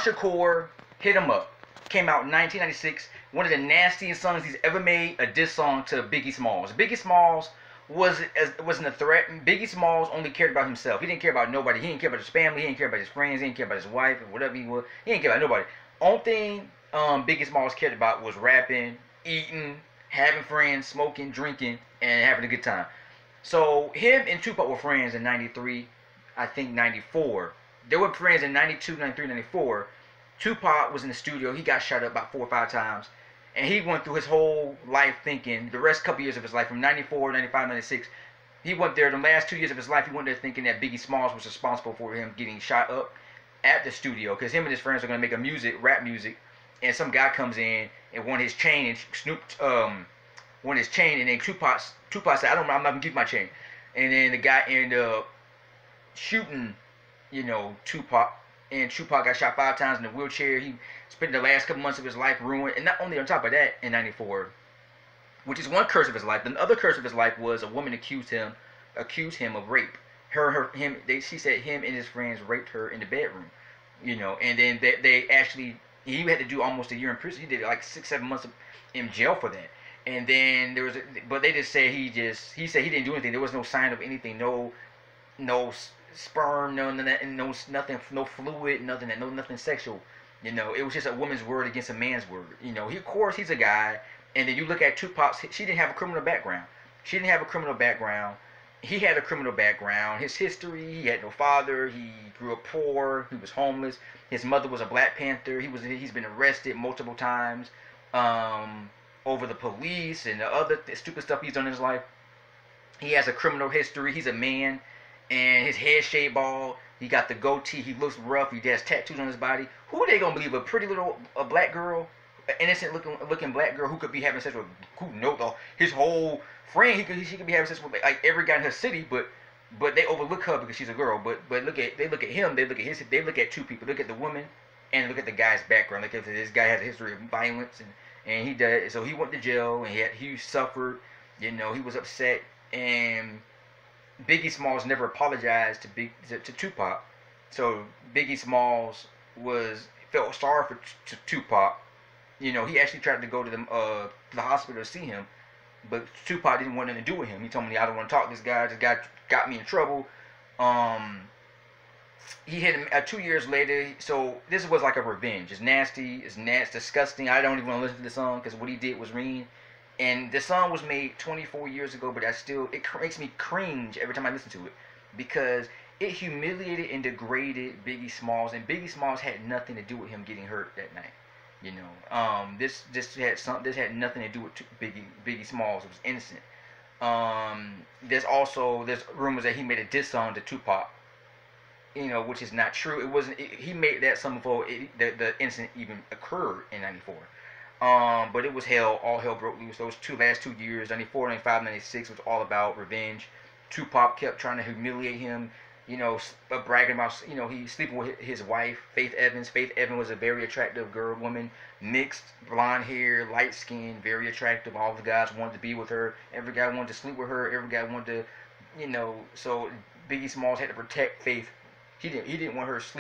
Shakur, Hit 'Em Up, came out in 1996. One of the nastiest songs he's ever made. A diss song to Biggie Smalls. Biggie Smalls wasn't a threat. Biggie Smalls only cared about himself. He didn't care about nobody. He didn't care about his family. He didn't care about his friends. He didn't care about his wife or whatever he was. He didn't care about nobody. Only thing Biggie Smalls cared about was rapping, eating, having friends, smoking, drinking, and having a good time. So him and Tupac were friends in 93, I think 94. They were friends in 92, 93, 94. Tupac was in the studio. He got shot up about 4 or 5 times. And he went through his whole life thinking, the rest couple years of his life, from 94, 95, 96, he went there, the last 2 years of his life, he went there thinking that Biggie Smalls was responsible for him getting shot up at the studio. Because him and his friends are going to make rap music. And some guy comes in and won his chain, and Snoop won his chain, and then Tupac said, I'm not going to give my chain. And then the guy ended up shooting, Tupac. And Tupac got shot 5 times in a wheelchair. He spent the last couple months of his life ruined. And not only on top of that, in 94, which is one curse of his life. The other curse of his life was a woman accused him of rape. She said him and his friends raped her in the bedroom. And then they actually, he had to do almost a year in prison. He did like 6, 7 months in jail for that. And then but they just said he said he didn't do anything. There was no sign of anything. No sperm, nothing, no fluid, nothing sexual. It was just a woman's word against a man's word. Of course he's a guy. And then you look at Tupac. She didn't have a criminal background. He had a criminal background. His history. He had no father. He grew up poor. He was homeless. His mother was a Black Panther. He's been arrested multiple times over the police and the other stupid stuff he's done in his life. He has a criminal history. He's a man. And his head shaved bald. He got the goatee. He looks rough. He has tattoos on his body. Who are they gonna believe? A pretty little black girl, an innocent looking black girl who could be having sex with? Who knows? His whole friend. She could be having sex with like every guy in her city. But they overlook her because she's a girl. But they look at him. They look at 2 people. Look at the woman and look at the guy's background. Look at this guy has a history of violence and he does. So he went to jail and he suffered. He was upset and Biggie Smalls never apologized to Tupac, so Biggie Smalls felt sorry for Tupac. He actually tried to go to the hospital to see him, but Tupac didn't want nothing to do with him. He told me, I don't want to talk to this guy. This guy got me in trouble. He hit him 2 years later. So this was like a revenge. It's nasty. It's disgusting. I don't even want to listen to the song because what he did was mean. And the song was made 24 years ago, but it makes me cringe every time I listen to it because it humiliated and degraded Biggie Smalls, and Biggie Smalls had nothing to do with him getting hurt that night. This had nothing to do with Biggie Smalls. It was innocent. There's rumors that he made a diss song to Tupac, which is not true. It wasn't. He made that song before the incident even occurred in '94. But it was all hell broke loose. Those last 2 years, 94, 95, 96 was all about revenge. Tupac kept trying to humiliate him, bragging about, he's sleeping with his wife, Faith Evans. Faith Evans was a very attractive woman, mixed, blonde hair, light skin, very attractive. All the guys wanted to be with her. Every guy wanted to sleep with her. Every guy wanted to, so Biggie Smalls had to protect Faith. He didn't want her to sleep